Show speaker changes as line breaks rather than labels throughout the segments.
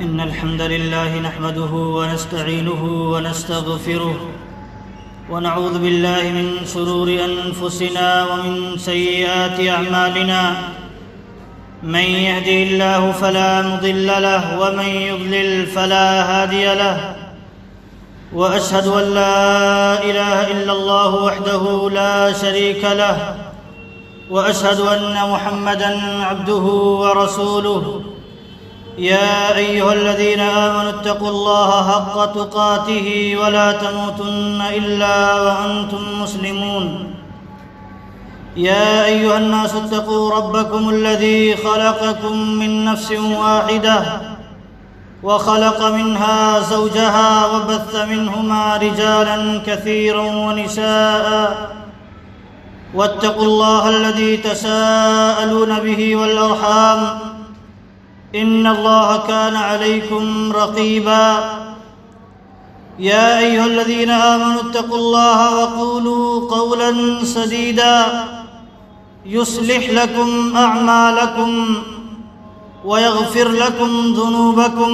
إن الحمد لله نحمده ونستعينه ونستغفره ونعوذ بالله من شرور أنفسنا ومن سيئات أعمالنا من يهده الله فلا مضل له ومن يضلل فلا هادي له وأشهد أن لا إله إلا الله وحده لا شريك له وأشهد أن محمدًا عبده ورسوله يا أيها الذين آمنوا اتقوا الله حق تقاته ولا تموتن إلا وأنتم مسلمون يا أيها الناس اتقوا ربكم الذي خلقكم من نفس واحدة وخلق منها زوجها وبث منهما رجالا كثيرا ونساء واتقوا الله الذي تساءلون به والأرحام إن الله كان عليكم رقيبا يا أيها الذين آمنوا اتقوا الله وقولوا قولا سديدا يصلح لكم أعمالكم ويغفر لكم ذنوبكم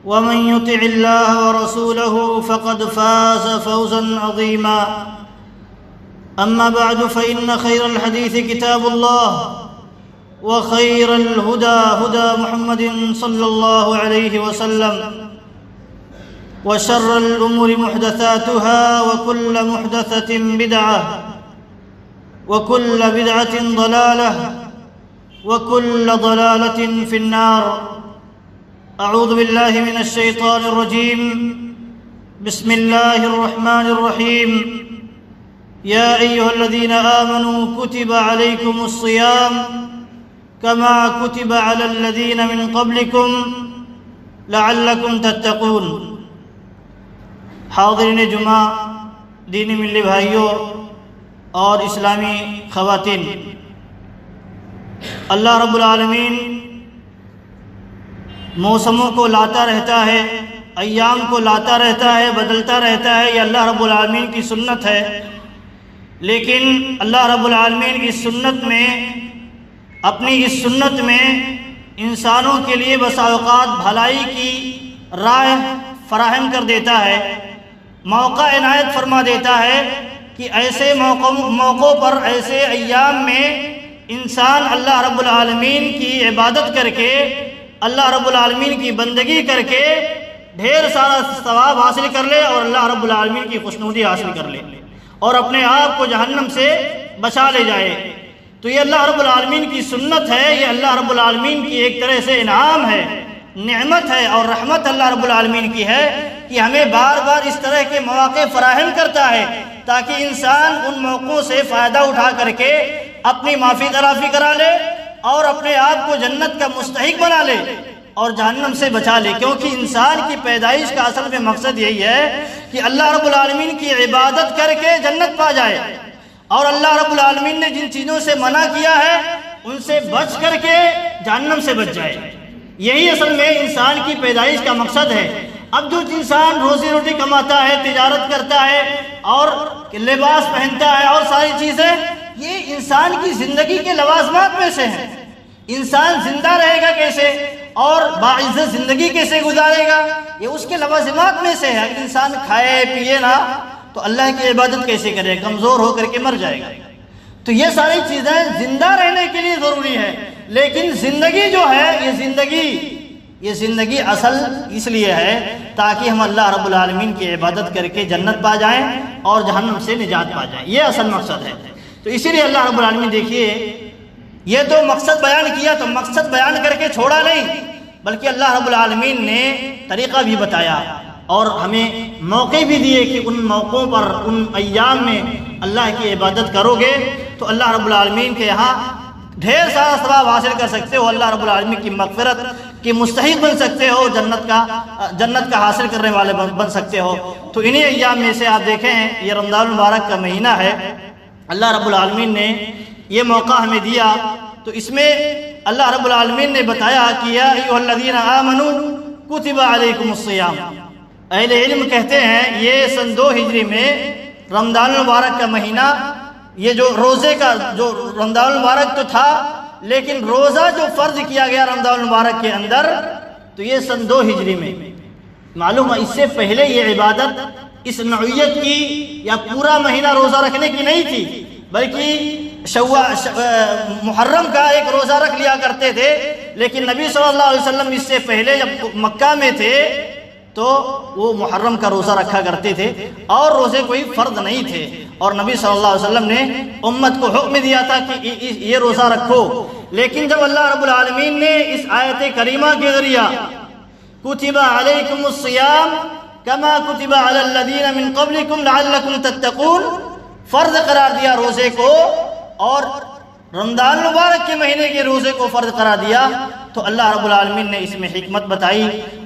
ومن يطع الله ورسوله فقد فاز فوزا عظيما أما بعد فإن خير الحديث كتاب الله وخير الهدى هدى محمد صلى الله عليه وسلم وشر الأمور محدثاتها وكل محدثة بدعة وكل بدعة ضلالة وكل ضلالة في النار أعوذ بالله من الشيطان الرجيم بسم الله الرحمن الرحيم يا أيها الذين آمنوا كتب عليكم الصيام كما كتب على الذين من قبلكم لعلكم تتقون حاضرین جمعہ، دینی ملی بھائیوں اور اسلامی خواتین، اللہ رب العالمین موسموں کو لاتا رہتا ہے، ایام کو لاتا رہتا ہے، بدلتا رہتا ہے، یہ اللہ رب العالمین کی سنت ہے۔ لیکن اللہ رب العالمین اس سنت میں، اپنی اس سنت میں انسانوں کے لیے بسا اوقات بھلائی کی راہ فراہم کر دیتا ہے، موقع عنایت فرما دیتا ہے کہ ایسے موقعوں پر، ایسے ایام میں انسان اللہ رب العالمین کی عبادت کر کے، اللہ رب العالمین کی بندگی کر کے ڈھیر سارا ثواب حاصل کر لے اور اللہ رب العالمین کی خوشنودی حاصل کر لے اور اپنے آپ کو جہنم سے بچا لے جائے۔ تو یہ اللہ رب العالمین کی سنت ہے، یہ اللہ رب العالمین کی ایک طرح سے انعام ہے، نعمت ہے اور رحمت اللہ رب العالمین کی ہے کہ ہمیں بار بار اس طرح کے مواقع فراہم کرتا ہے تاکہ انسان ان موقعوں سے فائدہ اٹھا کر کے اپنی معافی تلافی کرا لے اور اپنے آپ کو جنت کا مستحق بنا لے اور جہنم سے بچا لے، کیونکہ انسان کی پیدائش کا اصل میں مقصد یہی ہے کہ اللہ رب العالمین کی عبادت کر کے جنت پا جائے، اور اللہ رب العالمین نے جن چیزوں سے منع کیا ہے ان سے بچ کر کے جہنم سے بچ جائے۔ یہی اصل میں انسان کی پیدائش کا مقصد ہے۔ اب جو انسان روزی روٹی کماتا ہے، تجارت کرتا ہے اور لباس پہنتا ہے اور ساری چیزیں، یہ انسان کی زندگی کے لوازمات میں سے ہیں۔ انسان زندہ رہے گا کیسے اور باعزت زندگی کیسے گزارے گا، یہ اس کے لوازمات میں سے ہے۔ اگر انسان کھائے پیے نہ تو اللہ کی عبادت کیسے کرے، کمزور ہو کر کے مر جائے گا۔ تو یہ ساری چیزیں زندہ رہنے کے لیے ضروری ہے، لیکن زندگی جو ہے، یہ زندگی اصل اس لیے ہے تاکہ ہم اللہ رب العالمین کی عبادت کر کے جنت پا جائیں اور جہنم سے نجات پا جائیں، یہ اصل مقصد ہے۔ تو اسی لیے اللہ رب العالمین دیکھیے، یہ تو مقصد بیان کیا تو مقصد بیان کر کے چھوڑا نہیں، بلکہ اللہ رب العالمین نے طریقہ بھی بتایا اور ہمیں موقع بھی دیے کہ ان موقعوں پر، ان ایام میں اللہ کی عبادت کرو گے تو اللہ رب العالمین کے یہاں ڈھیر سارا ثواب حاصل کر سکتے ہو، اللہ رب العالمین کی مغفرت کی مستحق بن سکتے ہو، جنت کا حاصل کرنے والے بن سکتے ہو۔ تو انہی ایام میں سے آپ دیکھیں، یہ رمضان المبارک کا مہینہ ہے، اللہ رب العالمین نے یہ موقع ہمیں دیا، تو اس میں اللہ رب العالمین نے بتایا کہ یا ایھا الذین آمنوا کتب علیکم الصیام۔ اہل علم کہتے ہیں یہ سن 2 ہجری میں رمضان المبارک کا مہینہ یہ جو روزے کا جو رمضان المبارک تو تھا، لیکن روزہ جو فرض کیا گیا رمضان المبارک کے اندر، تو یہ سن 2 ہجری میں معلوم ہے۔ اس سے پہلے یہ عبادت اس نوعیت کی یا پورا مہینہ روزہ رکھنے کی نہیں تھی، بلکہ محرم کا ایک روزہ رکھ لیا کرتے تھے۔ لیکن نبی صلی اللہ علیہ وسلم اس سے پہلے جب مکہ میں تھے تو وہ محرم کا روزہ رکھا کرتے تھے، اور روزے کوئی فرض نہیں تھے، اور نبی صلی اللہ علیہ وسلم نے امت کو حکم دیا تھا کہ یہ روزہ رکھو۔ لیکن جب اللہ رب العالمین نے اس آیت کریمہ کے ذریعہ کتب علیکم الصیام کما کتب علی الذین من قبلکم لعلکم تتقون فرض قرار دیا روزے کو، اور رمضان مبارک کے مہینے کے روزے کو فرض قرار دیا، تو اللہ رب العالمین نے اس میں حکمت بتائی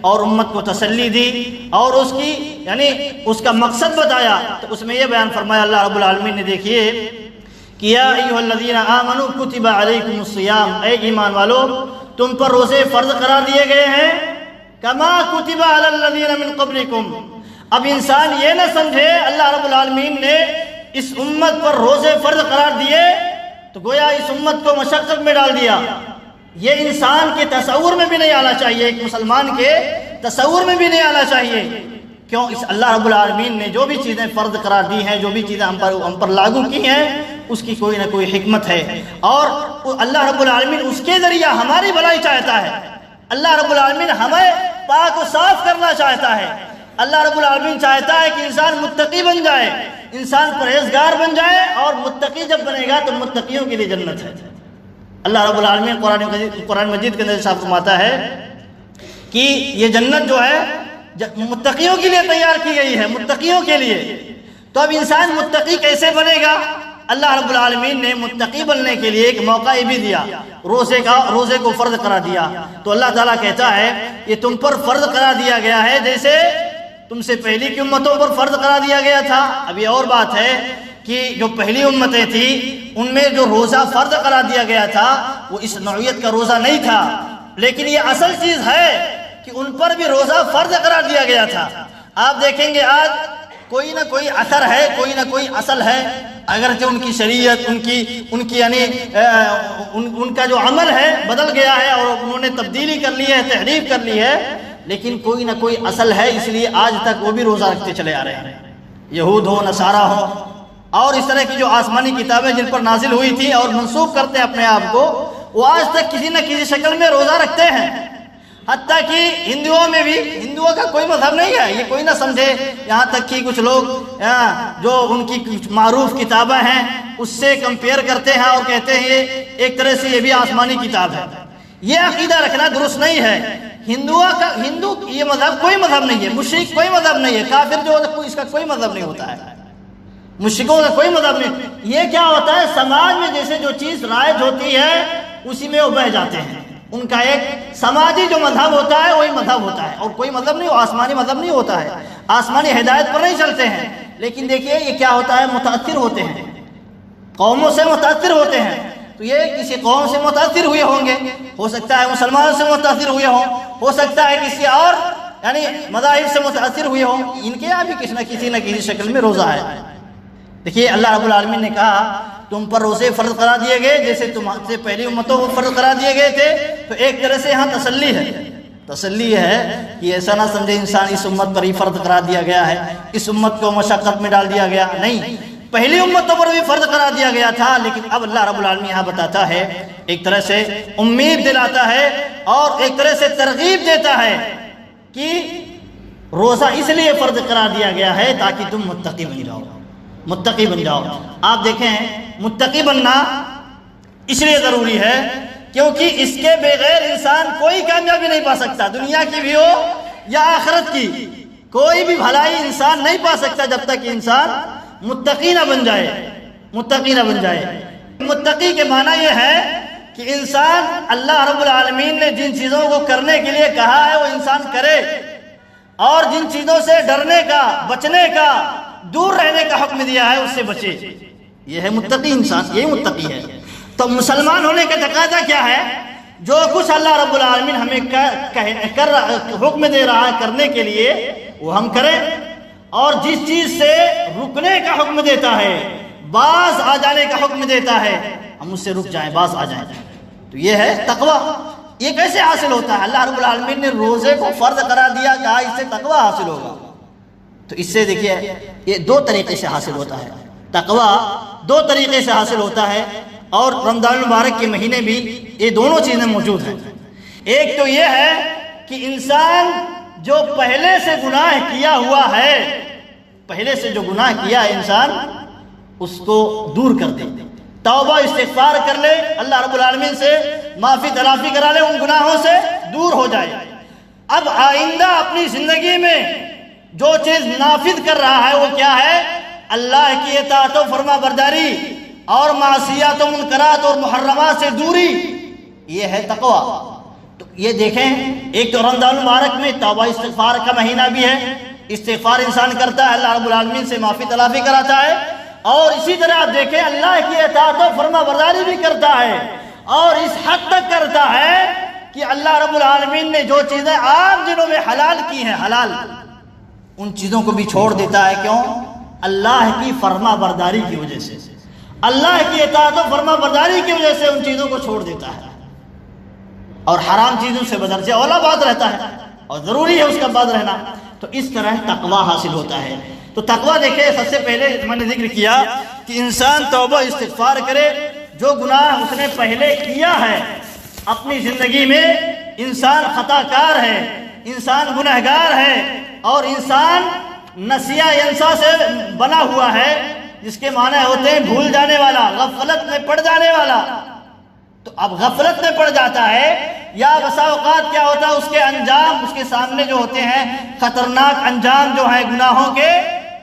اور امت کو تسلی دی اور اس کی یعنی اس کا مقصد بتایا۔ تو اس میں یہ بیان فرمایا اللہ رب العالمین نے، دیکھیے کہ یا ایھا الذین آمنوا کتب علیکم الصیام، اے ایمان والو تم پر روزے فرض قرار دیے گئے ہیں، کما کتب علی الذین من قبلکم۔ اب انسان یہ نہ سمجھے اللہ رب العالمین نے اس امت پر روزے فرض قرار دیے تو گویا اس امت کو مشقت میں ڈال دیا، یہ انسان کے تصور میں بھی نہیں آنا چاہیے، ایک مسلمان کے تصور میں بھی نہیں آنا چاہیے۔ کیوں؟ اس اللہ رب العالمین نے جو بھی چیزیں فرض قرار دی ہیں، جو بھی چیزیں ہم پر لاگو کی ہیں، اس کی کوئی نہ کوئی حکمت ہے، اور اللہ رب العالمین اس کے ذریعہ ہماری بھلائی چاہتا ہے۔ اللہ رب العالمین ہمیں پاک و صاف کرنا چاہتا ہے۔ اللہ رب العالمین چاہتا ہے کہ انسان متقی بن جائے، انسان پرہیزگار بن جائے، اور متقی جب بنے گا تو متقیوں کے لیے جنت ہے۔ اللہ رب العالمین قرآن مجید کے اندر صاف فرماتا ہے کہ یہ جنت جو ہے متقیوں کے لیے تیار کی گئی ہے، متقیوں کے لیے۔ تو اب انسان متقی کیسے بنے گا؟ اللہ رب العالمین نے متقی بننے کے لیے ایک موقع یہ بھی دیا، روزے کو فرض قرار دیا۔ تو اللہ تعالیٰ کہتا ہے یہ تم پر فرض قرار دیا گیا ہے جیسے تم سے پہلی کی امتوں پر فرض قرار دیا گیا تھا۔ اب یہ اور بات ہے کہ جو پہلی امتیں تھیں ان میں جو روزہ فرض قرار دیا گیا تھا وہ اس نوعیت کا روزہ نہیں تھا، لیکن یہ اصل چیز ہے کہ ان پر بھی روزہ فرض قرار دیا گیا تھا۔ آپ دیکھیں گے آج کوئی نہ کوئی اثر ہے، کوئی نہ کوئی اصل ہے، اگرچہ ان کی شریعت ان کی یعنی ان کا جو عمل ہے بدل گیا ہے اور انہوں نے تبدیلی کر لی ہے، تحریف کر لی ہے، لیکن کوئی نہ کوئی اصل ہے، اس لیے آج تک وہ بھی روزہ رکھتے چلے آ رہے ہیں، یہود ہو، نصارہ ہو، اور اس طرح کی جو آسمانی کتابیں جن پر نازل ہوئی تھی اور منسوخ کرتے ہیں اپنے آپ کو، وہ آج تک کسی نہ کسی شکل میں روزہ رکھتے ہیں۔ حتیٰ کہ ہندوؤں میں بھی، ہندوؤں کا کوئی مذہب نہیں ہے، یہ کوئی نہ سمجھے، یہاں تک کہ کچھ لوگ جو ان کی معروف کتابیں ہیں اس سے کمپیئر کرتے ہیں اور کہتے ہیں یہ ایک طرح سے یہ بھی آسمانی کتاب ہے۔ یہ عقیدہ رکھنا درست نہیں ہے۔ ہندو یہ مذہب کوئی مذہب نہیں ہے، مشرک کوئی مذہب نہیں ہے، کافر جو اس کا کوئی مذہب نہیں ہوتا ہے، مشرکوں کا کوئی مذہب نہیں۔ یہ کیا ہوتا ہے، سماج میں جیسے جو چیز رائج ہوتی ہے اسی میں وہ بہ جاتے ہیں، ان کا ایک سماجی جو مذہب ہوتا ہے وہی مذہب ہوتا ہے، اور کوئی مذہب نہیں، آسمانی مذہب نہیں ہوتا ہے، آسمانی ہدایت پر نہیں چلتے ہیں۔ لیکن دیکھیے یہ کیا ہوتا ہے، متاثر ہوتے ہیں، قوموں سے متاثر ہوتے ہیں۔ تو یہ کسی قوم سے متاثر ہوئے ہوں گے، ہو سکتا ہے مسلمانوں سے متاثر ہوئے ہوں، ہو سکتا ہے کسی اور یعنی مذاہب سے متاثر ہوئے ہوں، ان کے یہاں بھی کسی نہ کسی شکل میں روزہ ہے۔ دیکھیے اللہ رب العالمین نے کہا تم پر روزے فرض قرار دیے گئے جیسے تم سے پہلی امتوں کو فرض قرار دیے گئے تھے۔ تو ایک طرح سے یہاں تسلی ہے، تسلی یہ ہے کہ ایسا نہ سمجھے انسان اس امت پر ہی فرض قرار دیا گیا ہے، اس امت کو مشقت میں ڈال دیا گیا، نہیں، پہلی امتوں پر بھی فرض قرار دیا گیا تھا۔ لیکن اب اللہ رب العالمین یہاں بتاتا ہے، ایک طرح سے امید دلاتا ہے اور ایک طرح سے ترغیب دیتا ہے کہ روزہ اس لیے فرض قرار دیا گیا ہے تاکہ تم متقی بن جاؤ، متقی بن جاؤ۔ آپ دیکھیں متقی بننا اس لیے ضروری ہے کیونکہ اس کے بغیر انسان کوئی کامیابی نہیں پا سکتا، دنیا کی بھی ہو یا آخرت کی، کوئی بھی بھلائی انسان نہیں پا سکتا جب تک انسان متقی نہ بن جائے، متقی نہ بن جائے۔ متقی کے معنی یہ ہے کہ انسان اللہ رب العالمین نے جن چیزوں کو کرنے کے لیے کہا ہے وہ انسان کرے، اور جن چیزوں سے ڈرنے کا، بچنے کا، دور رہنے کا حکم دیا ہے اس سے بچے۔ یہ ہے متقی انسان، یہی متقی ہے۔ تو مسلمان ہونے کا تقاضا کیا ہے؟ جو کچھ اللہ رب العالمین ہمیں حکم دے رہا ہے کرنے کے لیے وہ ہم کریں، اور جس چیز سے رکنے کا حکم دیتا ہے، باز آ جانے کا حکم دیتا ہے، ہم اس سے رک جائیں، باز آ جائیں۔ تو یہ ہے تقویٰ، یہ کیسے حاصل ہوتا ہے؟ اللہ رب العالمین نے روزے کو فرض قرار دیا، کہا اس سے تقوی حاصل ہوگا۔ تو اس سے دیکھیے یہ دو طریقے سے حاصل ہوتا ہے، تقوی دو طریقے سے حاصل ہوتا ہے، اور رمضان المبارک کے مہینے بھی یہ دونوں چیزیں موجود ہیں۔ ایک تو یہ ہے کہ انسان جو پہلے سے گناہ کیا ہوا ہے، پہلے سے جو گناہ کیا ہے انسان اس کو دور کر دے، توبہ استغفار کر لے، اللہ رب العالمین سے معافی تلافی کرا لے، ان گناہوں سے دور ہو جائے۔ اب آئندہ اپنی زندگی میں جو چیز نافذ کر رہا ہے وہ کیا ہے؟ اللہ کی اطاعت و فرما برداری اور معصیات و منکرات اور محرمات سے دوری، یہ ہے تقوی۔ تو یہ دیکھیں، ایک تو رمضان المبارک میں توبہ استغفار کا مہینہ بھی ہے، استغفار انسان کرتا ہے، اللہ رب العالمین سے معافی تلافی کراتا ہے، اور اسی طرح آپ دیکھیں اللہ کی اطاعت و فرما برداری بھی کرتا ہے، اور اس حد تک کرتا ہے کہ اللہ رب العالمین نے جو چیزیں عام دنوں میں حلال کی ہیں، حلال، ان چیزوں کو بھی چھوڑ دیتا ہے۔ کیوں؟ اللہ کی فرما برداری کی وجہ سے، اللہ کی اطاعت و فرما برداری کی وجہ سے ان چیزوں کو چھوڑ دیتا ہے، اور حرام چیزوں سے بدرجہ اولا باز رہتا ہے، اور ضروری ہے اس کا باز رہنا۔ تو اس طرح تقوی حاصل ہوتا ہے۔ تو تقوی دیکھیں، سب سے پہلے میں نے ذکر کیا کہ انسان توبہ استغفار کرے، جو گناہ اس نے پہلے کیا ہے اپنی زندگی میں، انسان خطا کار ہے، انسان گنہگار ہے، اور انسان نسیہ ینسا سے بنا ہوا ہے، جس کے معنی ہوتے ہیں بھول جانے والا، غفلت میں پڑ جانے والا۔ تو اب غفلت میں پڑ جاتا ہے، یا بسا اوقات کیا ہوتا ہے اس کے انجام اس کے سامنے جو ہوتے ہیں خطرناک انجام جو ہیں گناہوں کے،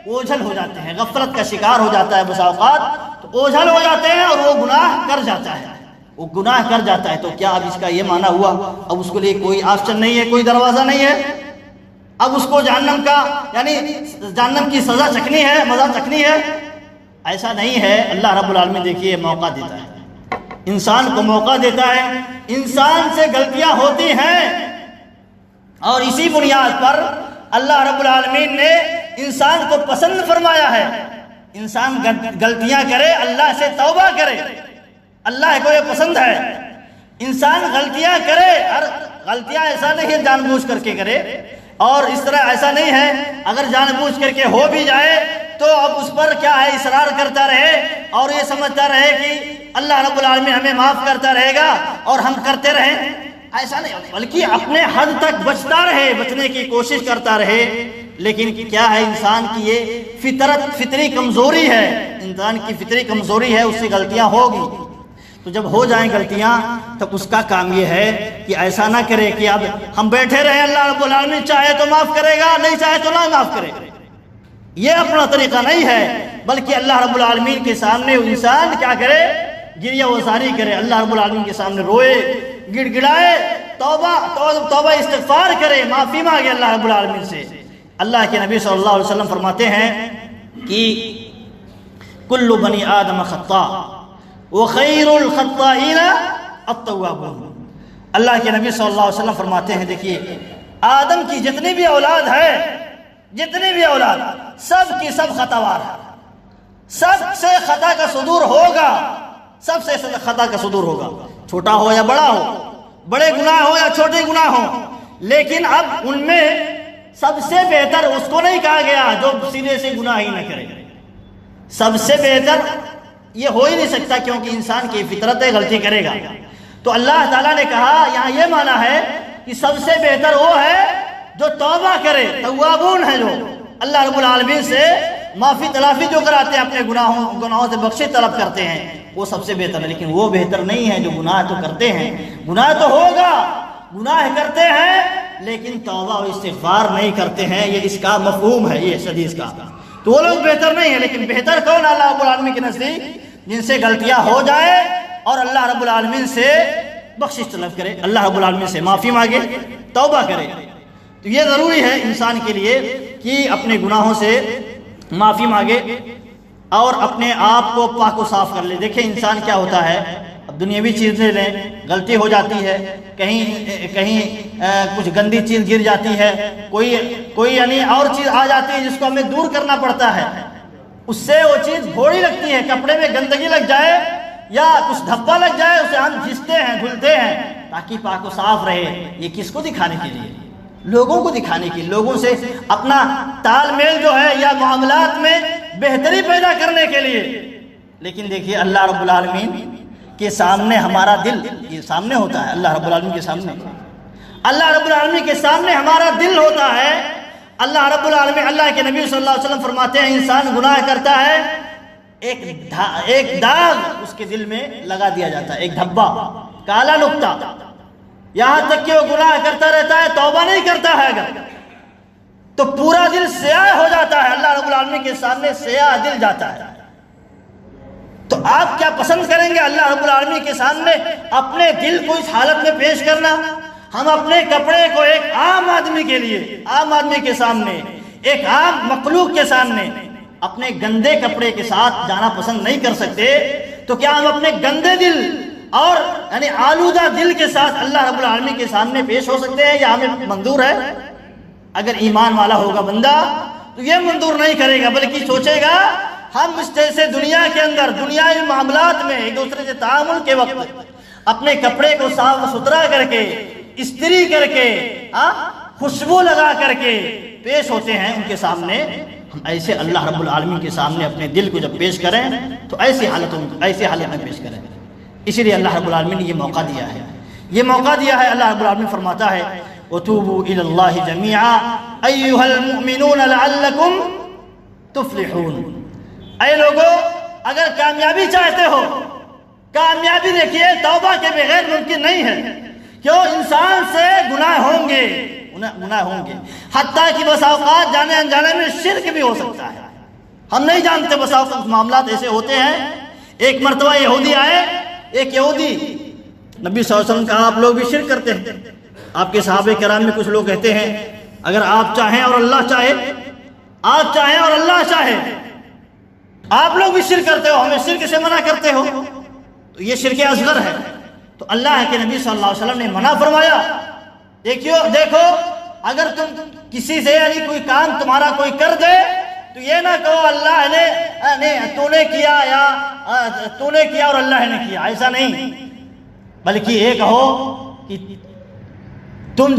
اوجھل ہو جاتے ہیں، غفلت کا شکار ہو جاتا ہے بسا اوقات، تو اوجھل ہو جاتے ہیں اور وہ گناہ کر جاتا ہے، وہ گناہ کر جاتا ہے۔ تو کیا اب اس کا یہ معنی ہوا اب اس کے لیے کوئی آپشن نہیں ہے، کوئی دروازہ نہیں ہے، اب اس کو جہنم کا یعنی جہنم کی سزا چکھنی ہے، مزہ چکھنی ہے؟ ایسا نہیں ہے۔ اللہ رب العالمین دیکھیے موقع دیتا ہے، انسان کو موقع دیتا ہے، انسان سے غلطیاں ہوتی ہیں، اور اسی بنیاد پر اللہ رب العالمین نے انسان کو پسند فرمایا ہے، انسان غلطیاں کرے، اللہ سے توبہ کرے، اللہ کو یہ پسند ہے۔ انسان غلطیاں کرے، اور غلطیاں ایسا نہیں ہے جان بوجھ کر کے کرے، اور اس طرح ایسا نہیں ہے اگر جان بوجھ کر کے ہو بھی جائے تو اب اس پر کیا ہے اصرار کرتا رہے، اور یہ سمجھتا رہے کہ اللہ رب العالمین ہمیں معاف کرتا رہے گا اور ہم کرتے رہیں، ایسا نہیں، بلکہ اپنے حد تک بچتا رہے، بچنے کی کوشش کرتا رہے۔ لیکن کیا ہے، انسان کی یہ فطری کمزوری ہے، انسان کی فطری کمزوری ہے، اس سے غلطیاں ہوگی۔ تو جب ہو جائیں غلطیاں تو اس کا کام یہ ہے کہ ایسا نہ کرے کہ اب ہم بیٹھے رہیں، اللہ رب العالمین چاہے تو معاف کرے گا، نہیں چاہے تو نہ معاف کرے گا، یہ اپنا طریقہ نہیں ہے، بلکہ اللہ رب العالمین کے سامنے انسان کیا کرے، گریہ وزاری کرے، اللہ رب العالمین کے سامنے روئے، گڑ گڑائے، توبہ استغفار کرے، معافی مانگے اللہ رب العالمین سے۔ اللہ کے نبی صلی اللہ علیہ وسلم فرماتے ہیں کہ کل بنی آدم خطاء وخیر الخطائین التوابون۔ اللہ کے نبی صلی اللہ علیہ وسلم فرماتے ہیں، دیکھیے آدم کی جتنی بھی اولاد ہے، جتنی بھی اولاد، سب کی سب خطاوار ہے، سب سے خطا کا صدور ہوگا، سب سے خطا کا صدور ہوگا، چھوٹا ہو یا بڑا ہو، بڑے گناہ ہو یا چھوٹے گناہ ہو۔ لیکن اب ان میں سب سے بہتر اس کو نہیں کہا گیا جو سینے سے گناہ ہی نہ کرے، سب سے بہتر یہ ہو ہی نہیں سکتا، کیونکہ انسان کی فطرت ہے، غلطی کرے گا۔ تو اللہ تعالیٰ نے کہا یہاں یہ معنی ہے کہ سب سے بہتر وہ ہے جو توبہ کرے، توابون ہے، جو اللہ رب العالمین سے معافی تلافی جو کراتے ہیں، اپنے گناہوں سے بخشش طلب کرتے ہیں، وہ سب سے بہتر ہے۔ لیکن وہ بہتر نہیں ہے جو گناہ تو کرتے ہیں، گناہ تو ہوگا، گناہ کرتے ہیں لیکن توبہ و استغفار نہیں کرتے ہیں، یہ اس کا مفہوم ہے، یہ حدیث کا۔ تو وہ لوگ بہتر نہیں ہے، لیکن بہتر کون؟ اللہ رب العالمین کے نزدیک جن سے غلطیاں ہو جائے اور اللہ رب العالمین سے بخشش طلب کرے، اللہ رب العالمین سے معافی مانگے، توبہ کرے۔ تو یہ ضروری ہے انسان کے لیے کہ اپنے گناہوں سے معافی مانگے اور اپنے آپ کو پاک و صاف کر لے۔ دیکھیں انسان کیا ہوتا ہے، اب دنیاوی چیزیں لیں، غلطی ہو جاتی ہے، کہیں کچھ گندی چیز گر جاتی ہے، کوئی یعنی اور چیز آ جاتی ہے جس کو ہمیں دور کرنا پڑتا ہے، اس سے وہ چیز بھوڑی لگتی ہے، کپڑے میں گندگی لگ جائے یا کچھ دھبا لگ جائے، اسے ہم گھستے ہیں، دھلتے ہیں، تاکہ پاک و صاف رہے۔ یہ کس کو دکھانے کے لیے؟ لوگوں کو دکھانے کے لیے، لوگوں سے اپنا تال میل جو ہے یا معاملات میں بہتری پیدا کرنے کے لیے۔ لیکن دیکھیے اللہ رب العالمین کے سامنے ہمارا دل یہ سامنے ہوتا ہے، اللہ رب العالمین کے سامنے، اللہ رب العالمین کے سامنے ہمارا دل ہوتا ہے۔ اللہ رب العالمین، اللہ کے نبی صلی اللہ علیہ وسلم فرماتے ہیں انسان گناہ کرتا ہے، ایک داغ اس کے دل میں لگا دیا جاتا ہے، ایک دھبا، کالا نقطہ، یہاں تک کہ وہ گناہ کرتا رہتا ہے، توبہ نہیں کرتا ہے اگر تو پورا دل سیاہ ہو جاتا ہے، اللہ رب العالمین کے سامنے سیاہ دل جاتا ہے۔ تو آپ کیا پسند کریں گے اللہ رب العالمین کے سامنے اپنے دل کو اس حالت میں پیش کرنا؟ ہم اپنے کپڑے کو ایک عام آدمی کے لیے، عام آدمی کے سامنے، ایک عام مخلوق کے سامنے اپنے گندے کپڑے کے ساتھ جانا پسند نہیں کر سکتے، تو کیا ہم اپنے گندے دل اور یعنی آلودہ دل کے ساتھ اللہ رب العالمین کے سامنے پیش ہو سکتے ہیں؟ یا ہمیں منظور ہے؟ اگر ایمان والا ہوگا بندہ تو یہ منظور نہیں کرے گا، بلکہ سوچے گا ہم اس جیسے دنیا کے اندر دنیاوی معاملات میں ایک دوسرے سے تعامل کے وقت اپنے کپڑے کو صاف ستھرا کر کے، استری کر کے، خوشبو لگا کر کے پیش ہوتے ہیں ان کے سامنے، ہم ایسے اللہ رب العالمین کے سامنے اپنے دل کو جب پیش کریں تو ایسی حالت میں پیش کریں۔ اسی لیے اللہ رب العالمین نے یہ موقع دیا ہے، یہ موقع دیا ہے۔ اللہ رب العالمین فرماتا ہے وَتُوبُوا إِلَى اللَّهِ جَمِيعًا أَيُّهَا الْمُؤْمِنُونَ لَعَلَّكُمْ تُفْلِحُونَ۔ اے لوگو اگر کامیابی چاہتے ہو، کامیابی دیکھیے توبہ کے بغیر ممکن نہیں ہے، کیوں؟ انسان سے گناہ ہوں گے، حتیٰ کہ بس اوقات جانے انجانے میں شرک بھی ہو سکتا ہے، ہم نہیں جانتے، بس اوقات معاملات ایسے ہوتے ہیں۔ ایک مرتبہ یہودی آئے، ایک یہودی نبی صلی اللہ علیہ وسلم کہا آپ لوگ بھی شرک کرتے ہیں؟ آپ کے صحابہ کرام میں کچھ لوگ کہتے ہیں اگر آپ چاہیں اور اللہ چاہے، آپ چاہیں اور اللہ چاہے، آپ لوگ بھی شرک کرتے ہو، ہمیں شرک سے منع کرتے ہو، تو یہ شرک اصغر ہے۔ تو اللہ کے نبی صلی اللہ علیہ وسلم نے منع فرمایا، دیکھو اگر تم کسی سے یعنی کوئی کام تمہارا کوئی کر دے تو یہ نہ کہو اللہ نے تو نے کیا یا تو نے کیا اور اللہ نے کیا، ایسا نہیں، بلکہ یہ کہو کہ تم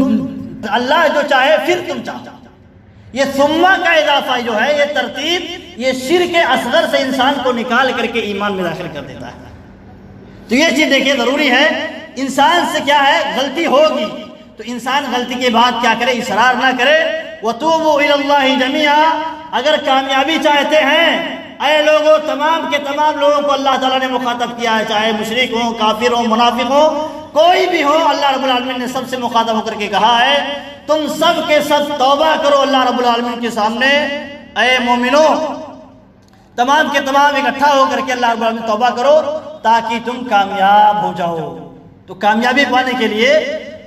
اللہ جو چاہے پھر تم چاہو۔ یہ ثم کا اضافہ جو ہے، یہ ترتیب، یہ شرک اصغر سے انسان کو نکال کر کے ایمان میں داخل کر دیتا ہے۔ تو یہ چیز دیکھیے ضروری ہے، انسان سے کیا ہے غلطی ہوگی تو انسان غلطی کے بعد کیا کرے؟ اصرار نہ کرے۔ وَتُوبُوا إِلَى اللَّهِ جَمِيعًا، اگر کامیابی چاہتے ہیں اے لوگوں، تمام کے تمام لوگوں کو اللہ تعالیٰ نے مخاطب کیا ہے، چاہے مشرک ہوں، کافر ہوں، منافق ہوں، کوئی بھی ہو، اللہ رب العالمین نے سب سے مخاطب ہو کر کے کہا ہے تم سب کے سب توبہ کرو اللہ رب العالمین کے سامنے۔ اے مومنوں، تمام کے تمام اکٹھا ہو کر کے اللہ رب العالمین توبہ کرو تاکہ تم کامیاب ہو جاؤ۔ تو کامیابی پانے کے لیے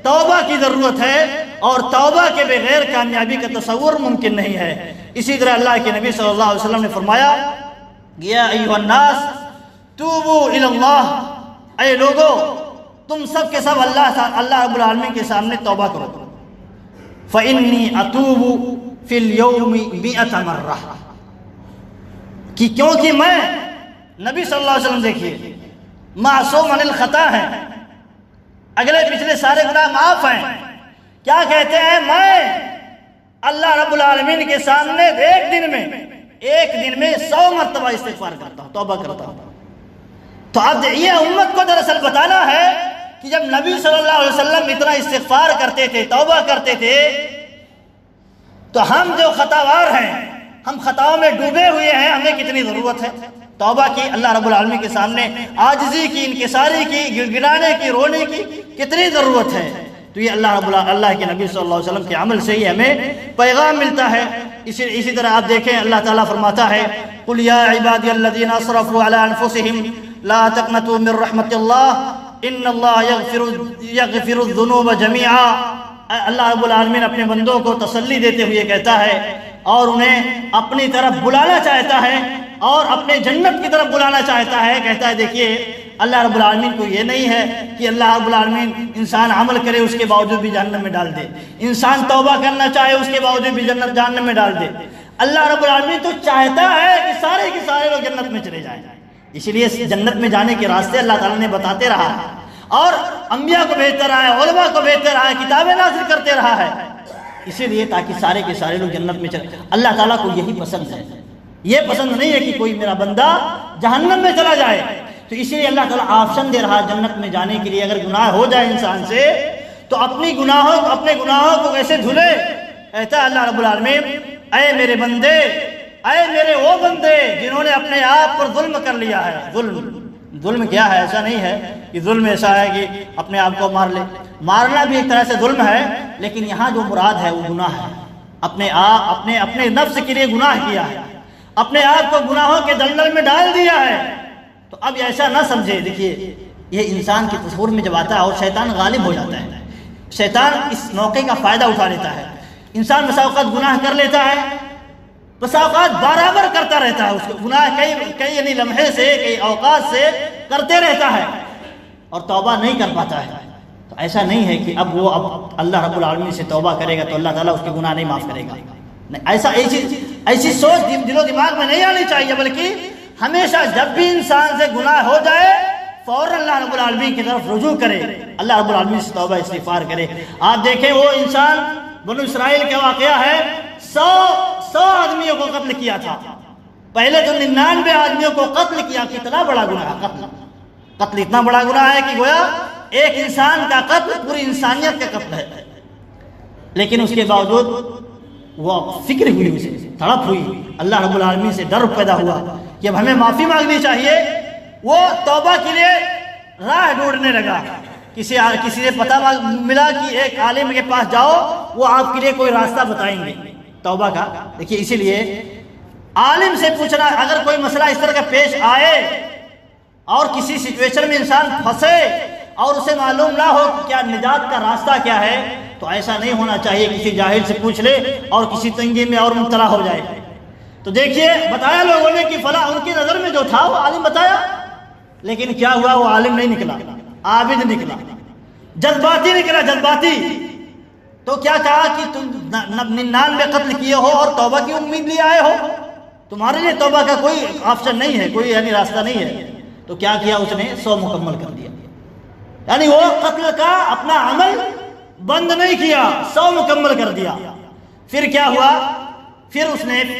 توبہ کی ضرورت ہے، اور توبہ کے بغیر کامیابی کا تصور ممکن نہیں ہے۔ اسی طرح اللہ کے نبی صلی اللہ علیہ وسلم نے فرمایا یا ایھا الناس توبوا الی اللہ، اے لوگو تم سب کے سب اللہ رب العالمین کے سامنے توبہ کرو۔ فإنی اتوب فی اليوم 100 مرہ، کیونکہ میں نبی صلی اللہ علیہ وسلم دیکھیے معصوم عن الخطا ہے، اگلے پچھلے سارے گناہ معاف ہیں، کیا کہتے ہیں؟ میں اللہ رب العالمین کے سامنے ایک دن میں 100 مرتبہ استغفار کرتا ہوں، توبہ کرتا ہوں۔ تو اب یہ امت کو دراصل بتانا ہے کہ جب نبی صلی اللہ علیہ وسلم اتنا استغفار کرتے تھے، توبہ کرتے تھے، تو ہم جو خطاوار ہیں، ہم خطاؤں میں ڈوبے ہوئے ہیں، ہمیں کتنی ضرورت ہے توبہ کی، اللہ رب العالمین کے سامنے عاجزی کی، انکساری کی، گڑگڑانے کی، رونے کی کتنی ضرورت ہے۔ تو یہ اللہ کے نبی صلی اللہ علیہ وسلم کے عمل سے ہی ہمیں پیغام ملتا ہے۔ اسی طرح آپ دیکھیں اللہ تعالیٰ فرماتا ہے قُلْ يَا عِبَادِيَ الَّذِينَ أَسْرَفُوا عَلَىٰ أَنفُسِهِمْ لَا تَقْنَطُوا مِن رَحْمَةِ اللَّهِ إِنَّ اللَّهَ يَغْفِرُ الذُّنُوبَ جَمِيعًا۔ اللہ رب العالمین اپنے بندوں کو تسلی دیتے ہوئے کہتا ہے اور انہیں اپنی طرف بلانا چاہتا ہے اور اپنے جنت کی طرف بلانا چاہتا ہے، کہتا ہے دیکھیے اللہ رب العالمین کو یہ نہیں ہے کہ اللہ رب العالمین انسان عمل کرے اس کے باوجود بھی جہنم میں ڈال دے، انسان توبہ کرنا چاہے اس کے باوجود بھی جہنم میں ڈال دے۔ اللہ رب العالمین تو چاہتا ہے کہ سارے کے سارے لوگ جنت میں چلے جائیں، اسی لیے جنت میں جانے کے راستے اللہ تعالیٰ نے بتاتے رہا، اور انبیاء کو بھیجتا رہا ہے، علماء کو بھیجتا رہا ہے، کتابیں نازل کرتے رہا ہے، اسی لیے تاکہ سارے کے سارے لوگ جنت میں چلے۔ اللہ تعالیٰ کو یہی پسند ہے، یہ پسند نہیں ہے کہ کوئی میرا بندہ جہنم میں چلا جائے۔ تو اسی لیے اللہ تعالیٰ آپشن دے رہا ہے جنت میں جانے کے لیے۔ اگر گناہ ہو جائے انسان سے تو اپنے گناہوں کو کیسے دھلے؟ کہتا ہے اللہ رب العالمین، اے میرے بندے، اے میرے وہ بندے جنہوں نے اپنے آپ پر ظلم کر لیا ہے۔ ظلم کیا ہے؟ ایسا نہیں ہے کہ ظلم ایسا ہے کہ اپنے آپ کو مار لے، مارنا بھی ایک طرح سے ظلم ہے، لیکن یہاں جو مراد ہے وہ گناہ ہے۔ اپنے نفس کے لیے گناہ کیا ہے، اپنے آپ کو گناہوں کے دلدل میں ڈال دیا ہے۔ تو اب ایسا نہ سمجھے، دیکھیے یہ انسان کے تصور میں جب آتا ہے اور شیطان غالب ہو جاتا ہے، شیطان اس موقع کا فائدہ اٹھا لیتا ہے۔ انسان بسا اوقات گناہ کر لیتا ہے، بسا اوقات برابر کرتا رہتا ہے، اس کو گناہ کئی یعنی لمحے سے، کئی اوقات سے کرتے رہتا ہے اور توبہ نہیں کر پاتا ہے۔ تو ایسا نہیں ہے کہ اب اللہ رب العالمین سے توبہ کرے گا تو اللہ تعالیٰ اس کے گناہ نہیں معاف کرے گا، نہیں، ایسی سوچ دل و دماغ میں نہیں آنی چاہیے، بلکہ ہمیشہ جب بھی انسان سے گناہ ہو جائے فوراً اللہ رب العالمین کی طرف رجوع کرے، اللہ رب العالمین سے توبہ استغفار کرے۔ آپ دیکھیں وہ انسان بنو اسرائیل کا واقعہ ہے، 100 آدمیوں کو قتل کیا تھا، پہلے تو 99 آدمیوں کو قتل کیا۔ کتنا بڑا گناہ ہے قتل اتنا بڑا گناہ ہے کہ گویا ایک انسان کا قتل پوری انسانیت کا قتل ہے، لیکن اس کے باوجود وہ فکر ہوئی، اسے تڑپ ہوئی، اللہ رب العالمین سے ڈر پیدا ہوا کہ اب ہمیں معافی مانگنی چاہیے۔ وہ توبہ کے لیے راہ ڈھونڈنے لگا، کسی سے پتہ ملا کہ ایک عالم کے پاس جاؤ، وہ آپ کے لیے کوئی راستہ بتائیں گے توبہ کا۔ دیکھیے اسی لیے عالم سے پوچھنا، اگر کوئی مسئلہ اس طرح کا پیش آئے اور کسی سچویشن میں انسان پھنسے اور اسے معلوم نہ ہو کہ کیا نجات کا راستہ کیا ہے، تو ایسا نہیں ہونا چاہیے کسی جاہل سے پوچھ لے اور کسی تنگی میں اور مبتلا ہو جائے۔ تو دیکھیے بتایا لوگوں نے کہ فلاں، ان کی نظر میں جو تھا وہ عالم بتایا، لیکن کیا ہوا؟ وہ عالم نہیں نکلا، عابد نکلا، جذباتی نکلا، جذباتی۔ تو کیا کہا کہ تم 99 قتل کیے ہو اور توبہ کی امید لیے آئے ہو، تمہارے لیے توبہ کا کوئی آپشن نہیں ہے، کوئی یعنی راستہ نہیں ہے۔ تو کیا کیا اس نے؟ 100 مکمل کر دیا، یعنی وہ قتل کا اپنا عمل بند نہیں کیا، 100 مکمل کر دیا۔ پھر کیا ہوا؟ پھر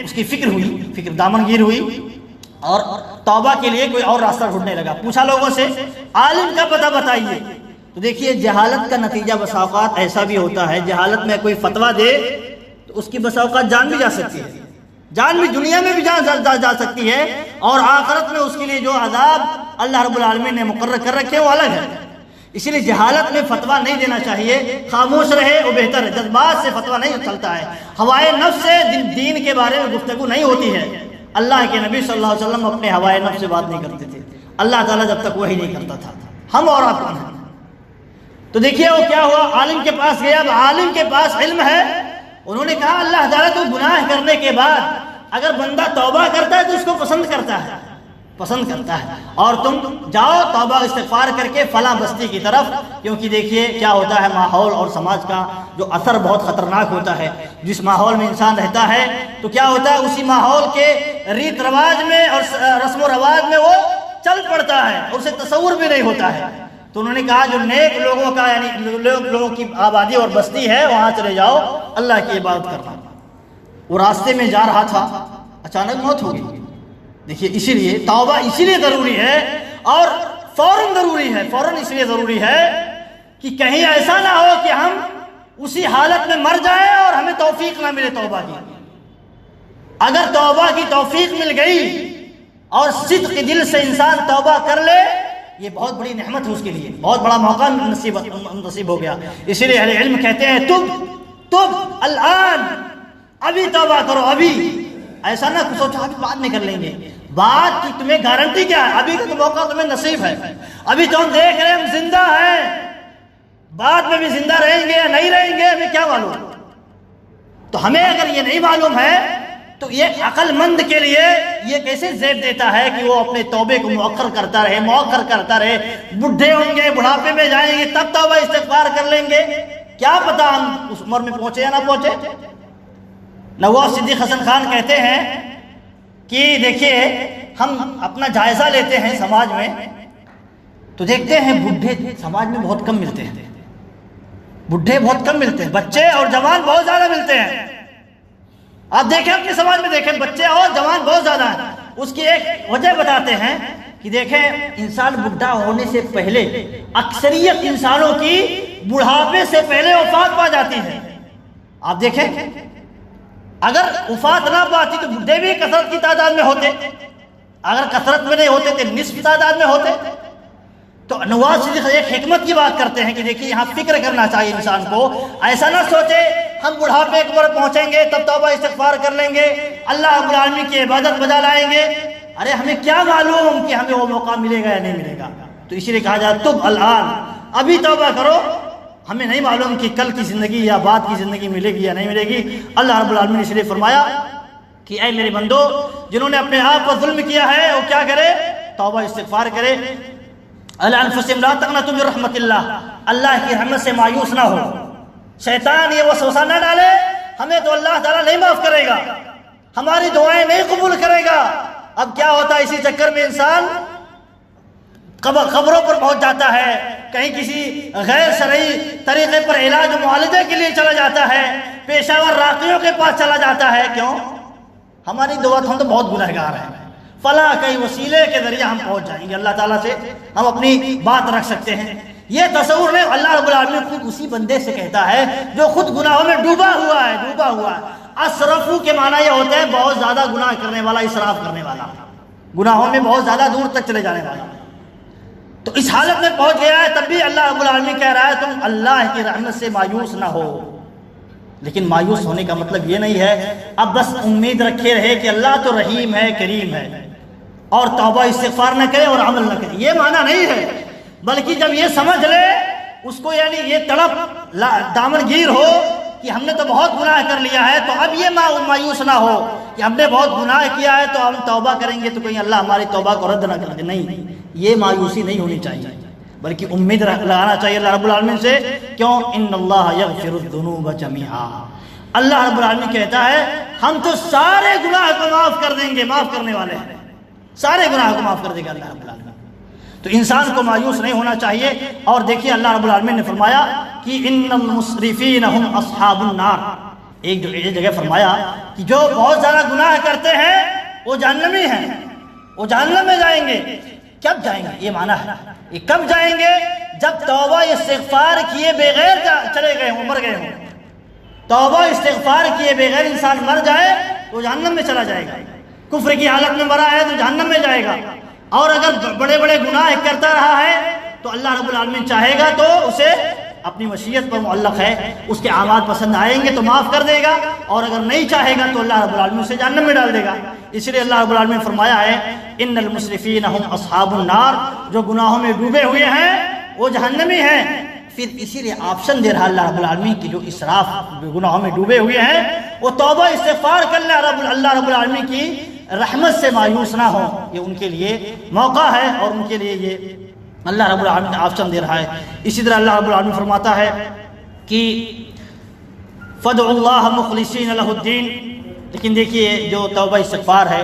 اس کی فکر دامنگیر ہوئی اور توبہ کے لیے کوئی اور راستہ ڈھونڈنے لگا۔ پوچھا لوگوں سے، عالم کا پتہ بتائیے۔ تو دیکھیے جہالت کا نتیجہ بسا اوقات ایسا بھی ہوتا ہے، جہالت میں کوئی فتویٰ دے تو اس کی بسا اوقات جان بھی جا سکتی ہے، جان بھی دنیا میں بھی جا سکتی ہے، اور آخرت میں اس کے لیے جو عذاب اللہ رب العالمین نے مقرر کر رکھے وہ الگ ہے۔ اسی لیے جہالت میں فتویٰ نہیں دینا چاہیے، خاموش رہے وہ بہتر ہے۔ جذبات سے فتویٰ نہیں چلتا ہے، ہوائے نفس سے دین کے بارے میں گفتگو نہیں ہوتی ہے۔ اللہ کے نبی صلی اللہ علیہ وسلم اپنے ہوائے نفس سے بات نہیں کرتے تھے، اللہ تعالیٰ جب تک وہی نہیں کرتا تھا۔ ہم اور آپ کون ہیں؟ تو دیکھیے وہ کیا ہوا، عالم کے پاس گیا، اب عالم کے پاس علم ہے، انہوں نے کہا اللہ تعالیٰ تو گناہ کرنے کے بعد اگر بندہ توبہ کرتا ہے تو اس کو پسند کرتا ہے، اور تم جاؤ توبہ استغفار کر کے فلاں بستی کی طرف، کیونکہ دیکھیے کیا ہوتا ہے، ماحول اور سماج کا جو اثر بہت خطرناک ہوتا ہے۔ جس ماحول میں انسان رہتا ہے تو کیا ہوتا ہے، اسی ماحول کے ریت رواج میں اور رسم و رواج میں وہ چل پڑتا ہے، اسے تصور بھی نہیں ہوتا ہے۔ تو انہوں نے کہا جو نیک لوگوں کا یعنی لوگوں کی آبادی اور بستی ہے وہاں چلے جاؤ، اللہ کی عبادت کرنا۔ وہ راستے میں جا رہا تھا، اچانک موت ہو گئی۔ دیکھیے اسی لیے توبہ اسی لیے ضروری ہے، اور فوراً ضروری ہے، فوراً اس لیے ضروری ہے کہ کہیں ایسا نہ ہو کہ ہم اسی حالت میں مر جائیں اور ہمیں توفیق نہ ملے توبہ کی۔ اگر توبہ کی توفیق مل گئی اور صدق دل سے انسان توبہ کر لے، یہ بہت بڑی نعمت ہے اس کے لیے، بہت بڑا موقع نصیب ہو گیا۔ اسی لیے اہل علم کہتے ہیں تب الآن، ابھی توبہ کرو، ابھی۔ ایسا نہ سوچو ابھی بعد میں کر لیں گے، بات کی تمہیں گارنٹی کیا ہے؟ ابھی کا موقع تمہیں نصیب ہے، ابھی تو ہم دیکھ رہے ہیں ہم زندہ ہیں، بعد میں بھی زندہ رہیں گے یا نہیں رہیں گے ہمیں کیا معلوم؟ تو ہمیں اگر یہ نہیں معلوم ہے تو یہ عقل مند کے لیے یہ کیسے زیب دیتا ہے کہ وہ اپنے توبے کو مؤخر کرتا رہے، بڈھے ہوں گے، بڑھاپے میں جائیں گے تب توبہ استغفار کر لیں گے، کیا پتا ہم اس عمر میں پہنچے یا نہ پہنچے۔ نواب صدیق حسن خان کہتے ہیں کہ دیکھیے ہم اپنا جائزہ لیتے ہیں سماج میں، تو دیکھتے ہیں بڈھے سماج میں بہت کم ملتے ہیں، بڈھے بہت کم ملتے ہیں، بچے اور جوان بہت زیادہ ملتے ہیں۔ آپ دیکھیں اپنے سماج میں دیکھیں بچے اور جوان بہت زیادہ ہیں۔ اس کی ایک وجہ بتاتے ہیں کہ دیکھیں انسان بڈھا ہونے سے پہلے اکثریت انسانوں کی بڑھاپے سے پہلے وفات پا جاتی ہے۔ آپ دیکھیں اگر وفات نہ پاتی تو بڈھے بھی کثرت کی تعداد میں ہوتے، اگر کثرت میں نہیں ہوتے تو نصف تعداد میں ہوتے۔ تو نواز شریف ایک حکمت کی بات کرتے ہیں کہ دیکھیے یہاں فکر کرنا چاہیے انسان کو، ایسا نہ سوچے ہم بڑھاپے کی عمر پہنچیں گے تب توبہ استغفار کر لیں گے، اللہ رب العالمین کی عبادت بجا لائیں گے۔ ارے ہمیں کیا معلوم کہ ہمیں وہ موقع ملے گا یا نہیں ملے گا؟ تو اسی لیے کہا جاتا تب الآن، ابھی توبہ کرو، ہمیں نہیں معلوم کہ کل کی زندگی یا بعد کی زندگی ملے گی یا نہیں ملے گی۔ اللہ رب العالمین نے اس لیے فرمایا کہ اے میرے بندو جنہوں نے اپنے آپ پر ظلم کیا ہے وہ کیا کرے؟ توبہ استغفار کرے۔ الا انفسہم لا تقنطوا من رحمت اللہ، اللہ کی رحمت سے مایوس نہ ہو۔ شیطان یہ وسوسہ نہ ڈالے ہمیں تو اللہ تعالیٰ نہیں معاف کرے گا، ہماری دعائیں نہیں قبول کرے گا۔ اب کیا ہوتا ہے اسی چکر میں انسان قبروں پر پہنچ جاتا ہے، کہیں کسی غیر شرعی طریقے پر علاج و معالجے کے لیے چلا جاتا ہے، پیشہ ور راقیوں کے پاس چلا جاتا ہے۔ کیوں؟ ہماری دعا ہم تو بہت گنہگار ہیں، فلاں کئی وسیلے کے ذریعے ہم پہنچ جائیں گے اللہ تعالیٰ سے، ہم اپنی بات رکھ سکتے ہیں۔ یہ تصور نہیں، اللہ رب العالمین خود اسی بندے سے کہتا ہے جو خود گناہوں میں ڈوبا ہوا ہے۔ اسرفو کے معنی یہ ہوتے ہیں بہت زیادہ گناہ کرنے والا، اسراف کرنے والا، گناہوں میں بہت زیادہ دور تک چلے جانے والا۔ تو اس حالت میں پہنچ گیا ہے، تب بھی اللہ رب العالمین کہہ رہا ہے تم اللہ کی رحمت سے مایوس نہ ہو۔ لیکن مایوس ہونے کا مطلب یہ نہیں ہے اب بس امید رکھے رہے کہ اللہ تو رحیم ہے، کریم ہے، اور توبہ استغفار نہ کرے اور عمل نہ کرے، یہ معنی نہیں ہے۔ بلکہ جب یہ سمجھ لے اس کو، یعنی یہ تڑپ دامن گیر ہو کہ ہم نے تو بہت گناہ کر لیا ہے، تو اب یہ مایوس نہ ہو کہ ہم نے بہت گناہ کیا ہے تو ہم توبہ کریں گے تو کہیں اللہ ہماری توبہ کو رد نہ کر دے۔ نہیں، یہ مایوسی نہیں ہونی چاہیے، بلکہ امید لگانا چاہیے اللہ رب العالمین سے۔ کیوں؟ ان اللہ یغفر الذنوب جميعا، اللہ رب العالمین کہتا ہے ہم تو سارے گناہ کو معاف کر دیں گے، معاف کرنے والے ہیں، سارے گناہ کو معاف کر دے گا اللہ رب العالمین۔ تو انسان کو مایوس نہیں ہونا چاہیے۔ اور دیکھیے اللہ رب العالمین نے فرمایا کہ ان المسرفین هم اصحاب النار، ایک جگہ فرمایا کہ جو بہت زیادہ گناہ کرتے ہیں وہ جہنمی ہیں، وہ جہنم میں جائیں گے۔ کب جائیں گے؟ یہ معنی ہے یہ کب جائیں گے؟ جب توبہ استغفار کیے بغیر چلے گئے ہوں، مر گئے ہوں۔ توبہ استغفار کیے بغیر انسان مر جائے تو جہنم میں چلا جائے گا، کفر کی حالت میں مرا ہے تو جہنم میں جائے گا۔ اور اگر بڑے بڑے گناہ کرتا رہا ہے تو اللہ رب العالمین چاہے گا تو اسے اپنی مشیت پر معلق ہے، اس کے اعمال پسند آئیں گے تو معاف کر دے گا، اور اگر نہیں چاہے گا تو اللہ رب العالمین اسے جہنم میں ڈال دے گا۔ اس لیے اللہ رب العالمین فرمایا ہے ان المسرفین هم اصحاب النار، جو گناہوں میں ڈوبے ہوئے ہیں وہ جہنمی ہیں۔ پھر اسی لیے آپشن دے رہا اللہ رب العالمین کی جو اسراف گناہوں میں ڈوبے ہوئے ہیں وہ توبہ استغفار کر لیں، اللہ رب العالمین کی رحمت سے مایوس نہ ہو، یہ ان کے لیے موقع ہے اور ان کے لیے یہ اللہ رب العالمین آپشن دے رہا ہے۔ اسی طرح اللہ رب العالمین فرماتا ہے کہ فَادْعُوا اللَّهَ مُخْلِصِينَ لَهُ الدِّينَ، لیکن دیکھیے جو توبہ استغفار ہے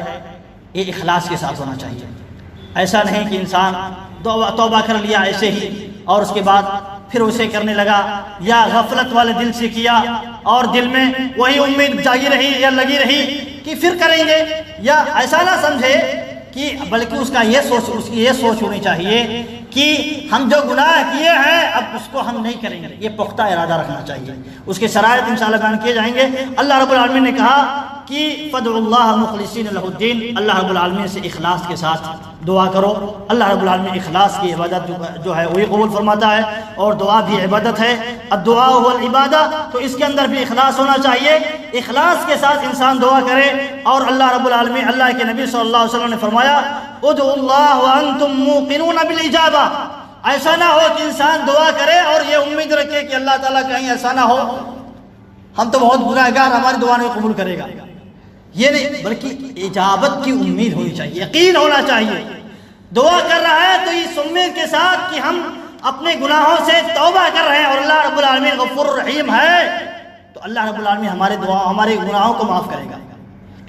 یہ اخلاص کے ساتھ ہونا چاہیے۔ ایسا نہیں کہ انسان توبہ کر لیا ایسے ہی اور اس کے بعد پھر اسے کرنے لگا، یا غفلت والے دل سے کیا اور دل میں وہی امید جاگی رہی یا لگی رہی کہ پھر کریں گے، یا ایسا نہ سمجھے کہ بلکہ اس کی یہ سوچ ہونی چاہیے کہ ہم جو گناہ کیے ہیں اب اس کو ہم نہیں کریں گے، یہ پختہ ارادہ رکھنا چاہیے۔ اس کے شرائط انشاءاللہ بیان کیے جائیں گے۔ اللہ رب العالمین نے کہا کہ فَادْعُوا اللَّهَ مُخْلِصِينَ لَهُ الدِّينَ، اللہ رب العالمین سے اخلاص کے ساتھ دعا کرو۔ اللہ رب العالمین اخلاص کی عبادت جو ہے وہی قبول فرماتا ہے، اور دعا بھی عبادت ہے، الدعاء هو العبادہ، تو اس کے اندر بھی اخلاص ہونا چاہیے۔ اخلاص کے ساتھ انسان دعا کرے، اور اللہ رب العالمین، اللہ کے نبی صلی اللہ علیہ وسلم نے فرمایا ادعوا اللہ وانتم موقنون بالاجابہ، ایسا نہ ہو کہ انسان دعا کرے اور یہ امید رکھے کہ اللہ تعالیٰ کہیں ایسا نہ ہو ہم تو بہت گناہگار، ہماری دعا نہیں قبول کرے گا، یہ نہیں، بلکہ اجابت کی امید ہونی چاہیے، یقین ہونا چاہیے۔ دعا کر رہا ہے تو اس امید کے ساتھ کہ ہم اپنے گناہوں سے توبہ کر رہے ہیں اور اللہ رب العالمین غفور رحیم ہے، تو اللہ رب العالمین ہمارے گناہوں کو معاف کرے گا،